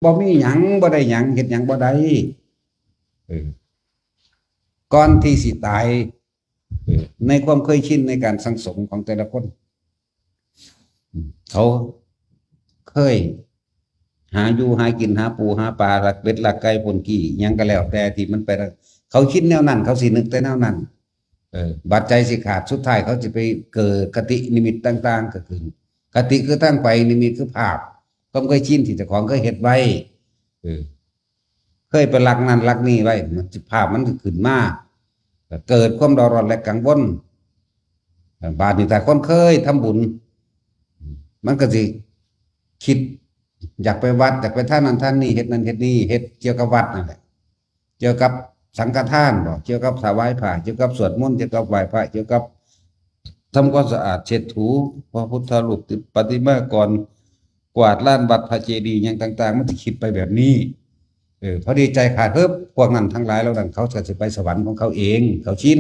บ่มีหยังบ่ได้หยังเฮ็ดหยังบ่ได้เออก่อนที่สิตายในความเคยชินในการสังสมของแต่ละคนเขาเคยหาอยู่หากินหาปูหาปลาลักเป็ดลักไก่ปนกี่หยังก็แล้วแต่ที่มันไปเขาคิดแนวนั้นเขาสินึกแต่แนวนั้นบัดใจสิขาดสุดท้ายเขาจะไปเกิดคตินิมิตต่างๆก็คือคติคือตั้งไปนิมิตคือภาพความเคยชินที่เจ้าของเคยเฮ็ดไว้เคยไปลักนั่นลักนี่ไว้มันภาพมันขึ้นมาเกิดความดร้อนและกังวลบาดนี้แต่คนเคยทำบุญมันก็สิคิดอยากไปวัดอยากไปท่านนั้นท่านนี่เฮ็ดนั้นเฮ็ดนี่เฮ็ดเกี่ยวกับวัดนั่นแหละเกี่ยวกับสังฆทานบ่เกี่ยวกับถวายผ้าเกี่ยวกับสวดมนต์เกี่ยวกับไหว้พระเกี่ยวกับทำความสะอาดเช็ดถูพระพุทธรูปปฏิมากรกวาดลานวัดพระเจดีย์อย่างต่างๆมันจะคิดไปแบบนี้พอดีใจขาดพวกนั้นทั้งหลายแล้วนั่นเขาจะไปสวรรค์ของเขาเองเขาชิน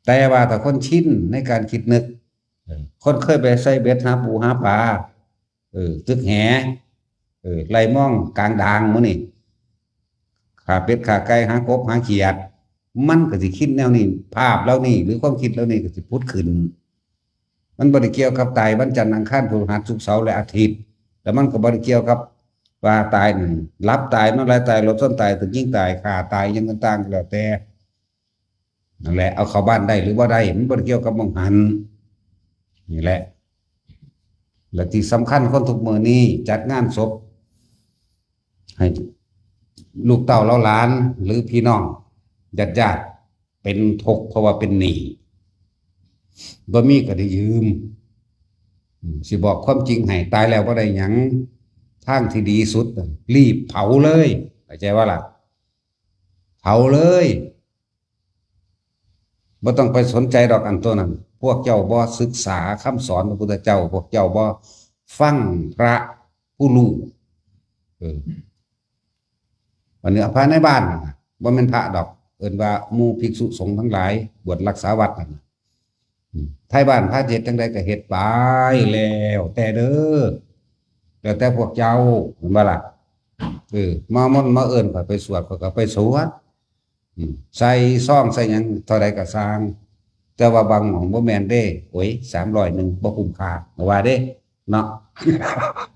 แต่ว่าถ้าคนชินในการคิดนึกคนเคยไปใส่เบ็ดหาปูหาปลาตึกแหไล่มองกลางด่างมื้อนี่ขาเป็ดขาไก่หากบหาเขียดมันก็สิคิดแนวนี้ภาพแล้วนี่หรือความคิดแล้วนี่ก็สิพุทธขึ้นมันบ่ได้เกี่ยวกับตายวันจันทร์อังคารพฤหัสศุกร์เสาร์และอาทิตย์แล้วมันก็บ่ได้เกี่ยวกับว่าตายนี่รับตายนอนหลายตายรถส้นตายถึงยิ่งตายฆ่าตายยังต่างๆแล้วแต่นั่นแหละเอาเข้าบ้านได้หรือว่าได้มันบ่ได้เกี่ยวกับมองหันนี่แหละและที่สำคัญคนทุกมื้อนี้จัดงานศพให้ลูกเต้าเล้าหลานหรือพี่น้องญาติเป็นทุกข์เพราะว่าเป็นหนี้บ่มีก็ได้ยืมสิบอกความจริงให้ตายแล้วบ่ได้หยังทางที่ดีสุดรีบเผาเลยเข้าใจว่าล่ะเผาเลยบ่ต้องไปสนใจดอกอันตัวนั้นพวกเจ้าบ่ศึกษาคำสอนพระพุทธเจ้าพวกเจ้าบ่ฟังพระผู้รู้วันนี้พระในบ้านบ่แม่นพระดอกเอิ้นว่าหมู่ภิกษุสงฆ์ทั้งหลายบวชรักษาวัดนั่นไทยบ้านพระเฮ็ดจังได๋ก็เฮ็ดไปแล้วแต่เด้อแล้วแต่พวกเจ้าเห็นบ่ล่ะมามนต์มาเอิ้นข้อยไปสวดข้อยก็ไปสวดใส่ซองใส่หยังเท่าใดก็สร้างแต่ว่าบางหม้องบ่แม่นเด้โอ้ย300นึงบ่คุ้มค่าว่าเด้เนาะ